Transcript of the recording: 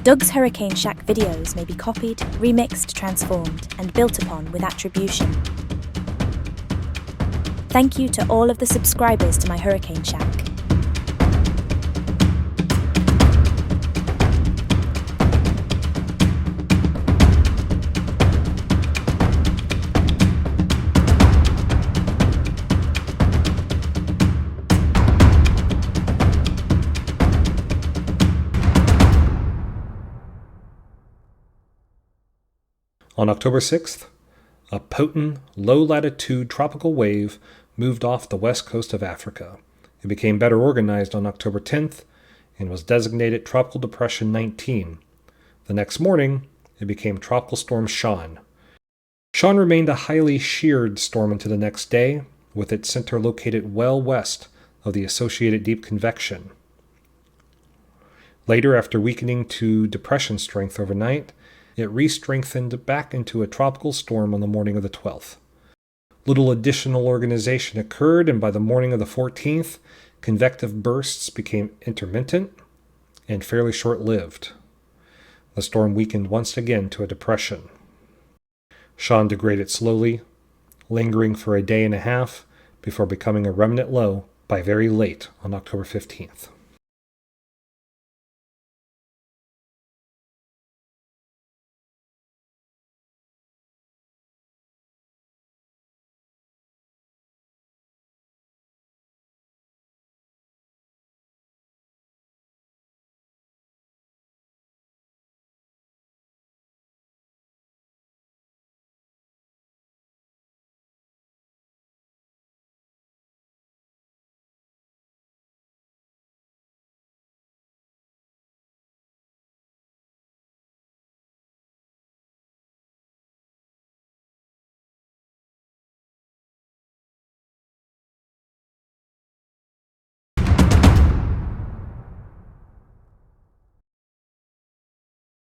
Doug's Hurricane Shack videos may be copied, remixed, transformed, and built upon with attribution. Thank you to all of the subscribers to my Hurricane Shack. On October 6th, a potent, low-latitude tropical wave moved off the west coast of Africa. It became better organized on October 10th and was designated Tropical Depression 19. The next morning, it became Tropical Storm Sean. Sean remained a highly sheared storm into the next day, with its center located well west of the associated deep convection. Later, after weakening to depression strength overnight, it re-strengthened back into a tropical storm on the morning of the 12th. Little additional organization occurred, and by the morning of the 14th, convective bursts became intermittent and fairly short-lived. The storm weakened once again to a depression. Sean degraded slowly, lingering for a day and a half before becoming a remnant low by very late on October 15th.